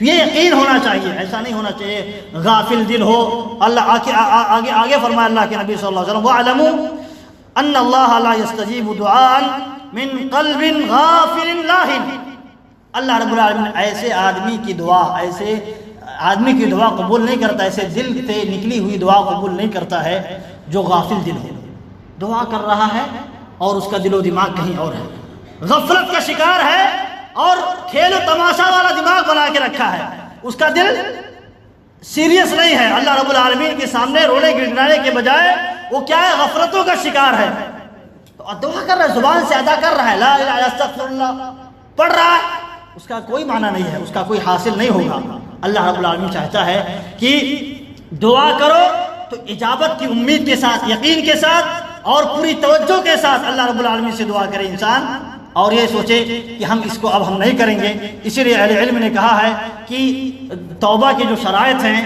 تو یہ یقین ہونا چاہیے، ایسا نہیں ہونا چاہیے غافل دل ہو۔ اللہ آگے فرمایا اللہ کے نبی صلی اللہ علیہ وسلم وَاعْلَمُوا أَنَّ اللَّهَ لَا يَسْتَجِيبُ دُعَاءً مِّن قَلْبٍ غَافِلٍ لَاهٍ۔ اللہ رب العالمین ایسے آدمی کی دعا قبول نہیں کرتا، ایسے دل سے نکلی ہوئی دعا قبول نہیں کرتا ہے جو غافل دل ہو، دعا کر رہا ہے اور اس کا دل و دماغ کہیں اور ہے، غفلت کا شکار ہے اور کھیل و تماشا والا دماغ بنا کے رکھا ہے، اس کا دل سیریس نہیں ہے۔ اللہ رب العالمین کے سامنے رونے گڑگڑانے کے بجائے وہ کیا ہے، غفلتوں کا شکار ہے۔ تو دعا کر رہا ہے، زبان سے ادا کر رہا ہے، لا الہ الا استغفر اللہ پڑھ رہا ہے، اس کا کوئی معنی نہیں ہے، اس کا کوئی حاصل نہیں ہوگا۔ اللہ رب العالمین چاہتا ہے کہ دعا کرو تو اجابت کی امید کے ساتھ، یقین کے ساتھ اور پوری توجہ کے ساتھ اللہ رب العالمین سے دعا کرے انسان، اور یہ سوچے کہ ہم اس کو اب ہم نہیں کریں گے۔ اسی لیے اہل علم نے کہا ہے کہ توبہ کی جو شرائط ہیں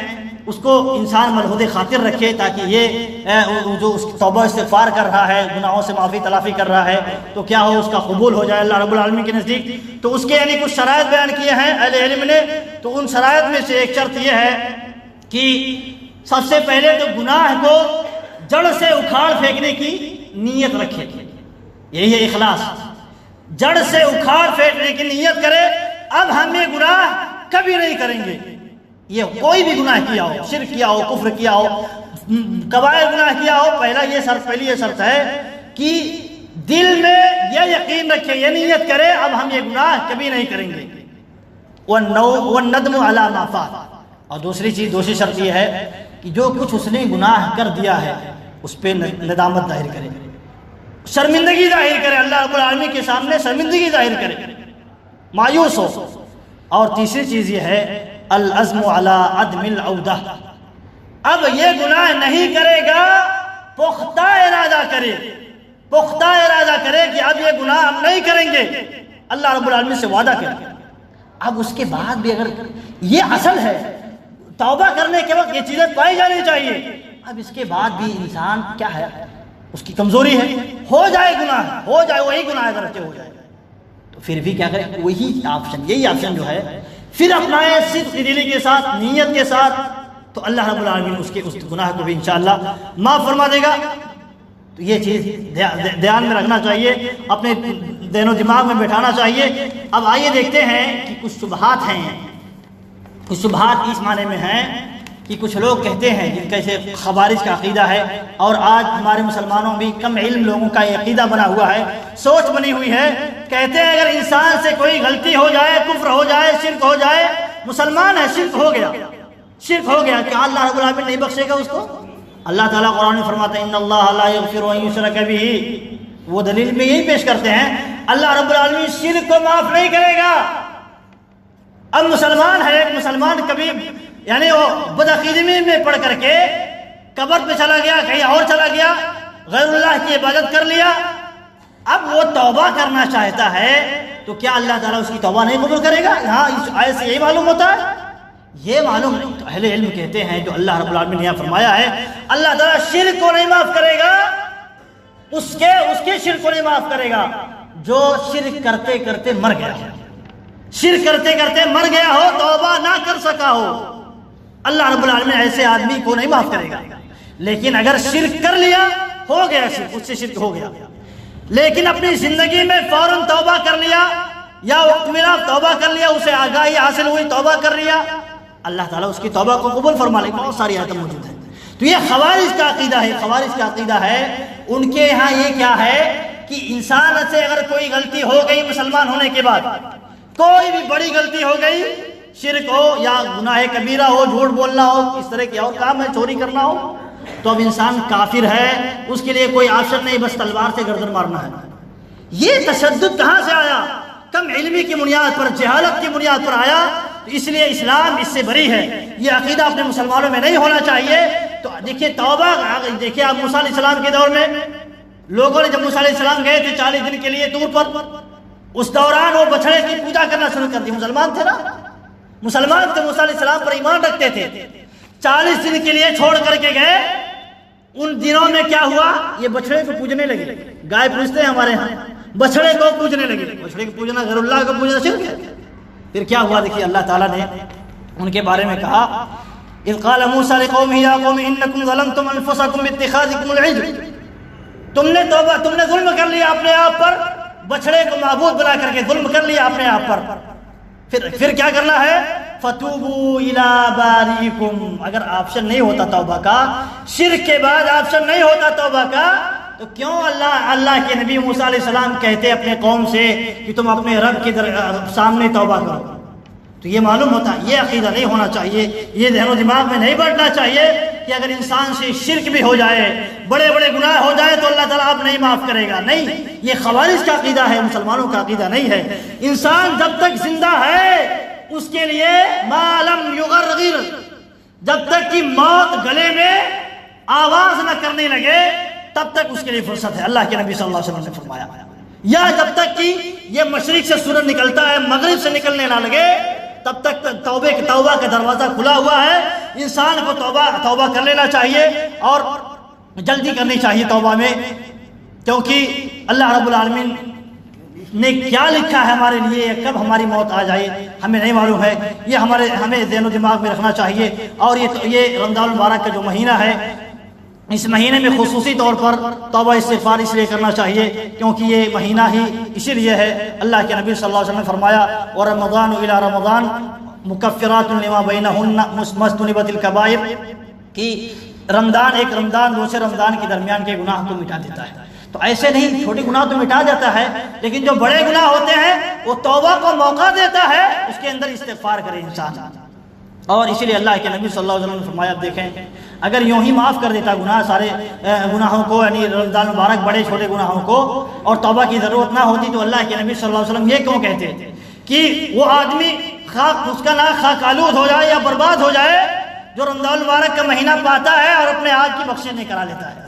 اس کو انسان ملحوظ خاطر رکھے، تاکہ یہ جو اس توبہ استغفار کر رہا ہے، گناہوں سے معافی تلافی کر رہا ہے، تو کیا ہو، اس کا قبول ہو جائے اللہ رب العالمین کے نزدیک۔ تو اس کے یعنی کچھ شرائط بیان کیے ہیں اہل علم نے، تو ان شرائط میں سے ایک شرط یہ ہے کہ سب سے پہلے تو گناہ کو جڑ سے اکھاڑ پھینکنے کی نیت رکھے، یہی ہے اخلاص، جڑ سے اکھاڑ پھینکنے کی نیت کرے، اب ہم یہ گناہ کبھی نہیں کریں گے۔ یہ کوئی بھی گناہ کیا ہو، شرک کیا ہو، کفر کیا ہو، کبائر گناہ کیا ہو، پہلی یہ شرط ہے کہ دل میں یہ یقین رکھے، یہ نیت کرے اب ہم یہ گناہ کبھی نہیں کریں گے۔ وَالنَّدْمُ عَلَى مَا فَعَلَ، اور دوسری شرط یہ ہے کہ جو کچھ اس نے گناہ کر دیا ہے اس پہ ندامت ظاہر کرے، شرمندگی ظاہر کرے، اللہ رب العالمین کے سامنے شرمندگی ظاہر کرے، مایوس ہو۔ اور تیسری چیز یہ ہے العزم علی عدم العودہ، اب یہ گناہ نہیں کرے گا، پختہ ارادہ کرے کہ اب یہ گناہ ہم نہیں کریں گے، اللہ رب العالمین سے وعدہ کرے۔ اب اس کے بعد بھی اگر یہ اصل ہے، توبہ کرنے کے وقت یہ چیزیں پائی جانی چاہیے، اب اس کے بعد بھی انسان کیا ہے، اس کی کمزوری ہے، ہو جائے وہی گناہ اگرچہ ہو جائے تو پھر بھی کیا کرے، یہی آپشن جو ہے پھر اپنائے صدق دلی کے ساتھ، نیت کے ساتھ، تو اللہ رب العالمین اس گناہ کو بھی انشاءاللہ معاف فرما دے گا۔ تو یہ چیز دھیان میں رکھنا چاہیے، اپنے ذہن و دماغ میں بٹھانا چاہیے۔ اب آئیے دیکھتے ہیں کہ کچھ شبہات ہیں، کچھ شبہات اس معنی میں ہیں کہ کچھ لوگ کہتے ہیں جن کا اسے خوارج کا عقیدہ ہے، اور آج ہمارے مسلمانوں بھی کم علم لوگوں کا یہ عقیدہ بنا ہوا ہے، سوچ بنی ہوئی ہے، کہتے ہیں اگر انسان سے کوئی غلطی ہو جائے، کفر ہو جائے، شرک ہو جائے، مسلمان ہے، شرک ہو گیا، کیا اللہ رب العالمین نہیں بخشے گا اس کو؟ اللہ تعالیٰ قرآن میں فرماتا ہے ان اللہ لا یغفر ان یشرک بہ، وہ دلیل میں یہی پیش کرتے ہیں اللہ رب العالمین شرک کو معاف نہیں کرے گا۔ اب مسلمان ہے، ایک مسلمان کبھی یعنی وہ بدعقیدی میں پڑھ کر کے قبر پہ چلا گیا، کہیں اور چلا گیا، غیر اللہ کی عبادت کر لیا، اب وہ توبہ کرنا چاہتا ہے تو کیا اللہ تعالیٰ اس کی توبہ نہیں قبول کرے گا؟ ہاں اس آیت سے یہی معلوم ہوتا ہے، یہ معلوم نہیں۔ تو اہل علم کہتے ہیں جو اللہ رب العالمین نے یہاں فرمایا ہے اللہ تعالیٰ شرک کو نہیں معاف کرے گا، اس کے شرک کو نہیں معاف کرے گا جو شرک کرتے کرتے مر گیا ہے، شرک کرتے کرتے مر گیا ہو، توبہ نہ کر سکا ہو، اللہ رب العالمین ایسے آدمی کو نہیں معاف کرے گا۔ لیکن اگر شرک کر لیا، ہو گیا شرک، اس سے شرک ہو گیا، لیکن اپنی زندگی میں فوراً توبہ کر لیا یا وقت ملا توبہ کر لیا، اسے آگاہی حاصل ہوئی توبہ کر لیا، اللہ تعالیٰ اس کی توبہ کو قبول فرما لے گا۔ بہت ساری آیتیں موجود ہیں۔ تو یہ خوارج کا عقیدہ ہے، ان کے یہاں یہ کیا ہے کہ انسان سے اگر کوئی غلطی ہو گئی مسلمان ہونے کے بعد، کوئی بھی بڑی غلطی ہو گئی، شرک ہو یا گناہ کبیرہ ہو، جھوٹ بولنا ہو، اس طرح کے اور کام ہے، چوری کرنا ہو، تو اب انسان کافر ہے، اس کے لیے کوئی آپشن نہیں، بس تلوار سے گردن مارنا ہے۔ یہ تشدد کہاں سے آیا؟ کم علمی کی بنیاد پر، جہالت کی بنیاد پر آیا، تو اس لیے اسلام اس سے بری ہے، یہ عقیدہ اپنے مسلمانوں میں نہیں ہونا چاہیے۔ تو دیکھیے توبہ، دیکھیے آپ موسیٰ علیہ السلام کے دور میں لوگوں نے جب موسیٰ علیہ السلام گئے تھے 40 دن کے لیے طور پر، اس دوران وہ بچھڑے کی پوجا کرنا شروع کر دی، مسلمان تھے نا، مسلمان تو موسیٰ علیہ السلام پر ایمان رکھتے تھے، 40 دن کے لیے چھوڑ کر کے گئے، ان دنوں میں کیا ہوا، یہ بچھڑے کو پوجنے لگے، گائے پوجتے ہیں ہمارے ہاں، بچھڑے کو پوجنے لگے، بچھڑے کو پوجنا غیر اللہ کو پوجنا شرک ہے۔ پھر کیا ہوا دیکھیے اللہ تعالیٰ نے ان کے بارے میں کہا اذ قال موسیٰ لقومہ یا قوم انکم ظلمتم انفسکم باتخاذکم العجل، تم نے ظلم کر لیا اپنے آپ پر، بچڑے کو معبود بنا کر کے ظلم کر لیا اپنے آپ پر، پھر کیا کرنا ہے؟ فتوبوا الی باریکم، اگر آپشن نہیں ہوتا توبہ کا، شرک کے بعد آپشن نہیں ہوتا توبہ کا، تو کیوں اللہ کے نبی موسیٰ علیہ السلام کہتے اپنے قوم سے کہ تم اپنے رب کے سامنے توبہ کرو؟ تو یہ معلوم ہوتا ہے یہ عقیدہ نہیں ہونا چاہیے، یہ ذہن و دماغ میں نہیں بیٹھنا چاہیے کہ اگر انسان سے شرک بھی ہو جائے، بڑے بڑے گناہ ہو جائے تو اللہ تعالیٰ آپ نہیں معاف کرے گا۔ نہیں، یہ خوارج کا عقیدہ ہے، مسلمانوں کا عقیدہ نہیں ہے۔ انسان جب تک زندہ ہے اس کے لیے ما لم یغرغر، جب تک کہ موت گلے میں آواز نہ کرنے لگے تب تک اس کے لیے فرصت ہے، اللہ کے نبی صلی اللہ علیہ وسلم نے فرمایا، یا جب تک کہ یہ مشرق سے سورج نکلتا ہے مغرب سے نکلنے نہ لگے تب تک توبہ کا دروازہ کھلا ہوا ہے۔ انسان کو توبہ کر لینا چاہیے اور جلدی کرنی چاہیے توبہ میں، کیونکہ اللہ رب العالمین نے کیا لکھا ہے ہمارے لیے، کب ہماری موت آ جائے ہمیں نہیں معلوم ہے، یہ ہمیں ذہن و دماغ میں رکھنا چاہیے۔ اور یہ رمضان المبارک کا جو مہینہ ہے، اس مہینے میں خصوصی طور پر توبہ استغفار اس لیے کرنا چاہیے کیونکہ یہ مہینہ ہی اسی لیے ہے، اللہ کے نبی صلی اللہ علیہ وسلم نے فرمایا وَرَمَضَانُ إِلَى رَمَضَانَ مُكَفِّرَاتٌ لِمَا بَيْنَهُنَّ مُجْتَنِبَةِ الْكَبَائِرِ، کہ رمضان دوسرے رمضان کے درمیان کے گناہ کو مٹا دیتا ہے۔ تو ایسے نہیں، چھوٹے گناہ تو مٹا دیتا ہے لیکن جو بڑے گناہ ہوتے ہیں وہ توبہ کو موقع دیتا ہے، اس کے اندر استغفار کرے انسان۔ اور اسی لیے اللہ کے نبی صلی اللہ علیہ وسلم نے فرمایا، دیکھیں اگر یوں ہی معاف کر دیتا گناہ سارے گناہوں کو، یعنی رمضان مبارک بڑے چھوٹے گناہوں کو، اور توبہ کی ضرورت نہ ہوتی تو اللہ کے نبی صلی اللہ علیہ وسلم یہ کیوں کہتے کہ وہ آدمی اس کا نام خاک آلود ہو جائے یا برباد ہو جائے جو رمضان مبارک کا مہینہ پاتا ہے اور اپنے آپ کی بخشش نہیں کرا لیتا ہے۔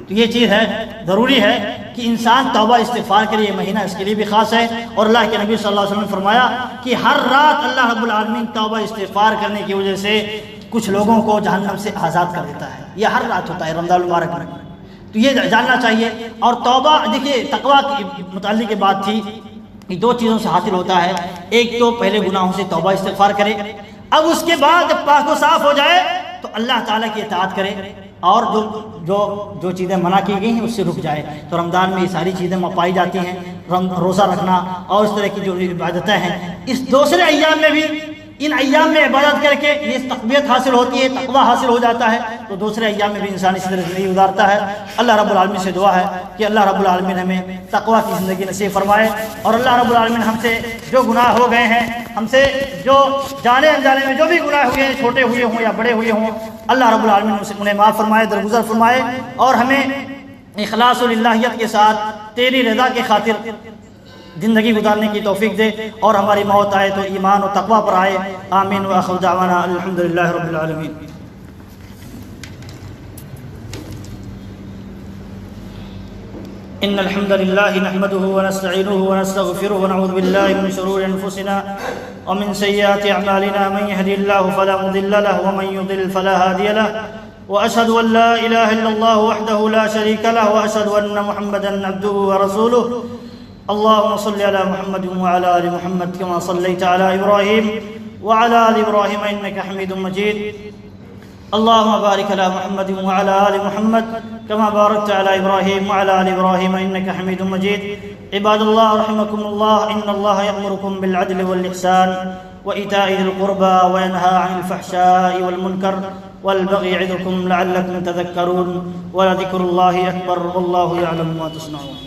تو یہ چیز ہے، ضروری ہے کہ انسان توبہ استغفار کے لیے، یہ مہینہ اس کے لیے بھی خاص ہے۔ اور اللہ کے نبی صلی اللہ علیہ وسلم نے فرمایا کہ ہر رات اللہ رب العالمین توبہ استغفار کرنے کی وجہ سے کچھ لوگوں کو جہنم سے آزاد کر دیتا ہے، یہ ہر رات ہوتا ہے رمضان المبارک میں، تو یہ جاننا چاہیے۔ اور توبہ، دیکھیے تقویٰ کے متعلق کی بات تھی، یہ دو چیزوں سے حاصل ہوتا ہے، ایک تو پہلے گناہوں سے توبہ استغفار کرے، اب اس کے بعد جب پاک و صاف ہو جائے تو اللہ تعالیٰ کی اطاعت کرے اور جو چیزیں منع کی گئی ہیں اس سے رک جائے۔ تو رمضان میں یہ ساری چیزیں پائی جاتی ہیں، روزہ رکھنا اور اس طرح کی جو عبادتیں ہیں، اس دوسرے ایام میں بھی ان ایام میں عبادت کر کے یہ تقویت حاصل ہوتی ہے، تقویٰ حاصل ہو جاتا ہے، تو دوسرے ایام میں بھی انسان اسی طرح زندگی گزارتا ہے۔ اللہ رب العالمین سے دعا ہے کہ اللہ رب العالمین ہمیں تقویٰ کی زندگی نصیب فرمائے، اور اللہ رب العالمین ہم سے جو گناہ ہو گئے ہیں، ہم سے جو جانے انجانے میں جو بھی گناہ ہوئے ہیں، چھوٹے ہوئے ہوں یا بڑے ہوئے ہوں، اللہ رب العالمین انہیں معاف فرمائے، درگزر فرمائے، اور ہمیں اخلاص و للہیت کے ساتھ تیری رضا کے خاطر زندگی گزارنے کی توفیق دے، اور ہماری موت آئے تو ایمان و تقویٰ پر آئے۔ آمین و آخر دعوانا الحمدللہ رب العالمین۔ ان الحمد لله نحمده ونستعينه ونستغفره ونعوذ بالله من شرور انفسنا ومن سيئات اعمالنا، من يهدي الله فلا مضل له ومن يضلل فلا هادي له، واشهد ان لا اله الا الله وحده لا شريك له، واشهد ان محمدا عبده ورسوله۔ اللهم صل على محمد وعلى ال محمد كما صليت على ابراهيم وعلى ال ابراهيم انك حميد مجيد۔ اللهم بارك على محمد وعلى ال محمد كما باركت على ابراهيم وعلى ال ابراهيم انك حميد مجيد۔ عباد الله رحمكم الله، ان الله يأمركم بالعدل والاحسان وايتاء ذي القربى وينهى عن الفحشاء والمنكر والبغي يعظكم لعلكم تذكرون، ولذكر الله اكبر والله يعلم ما تصنعون۔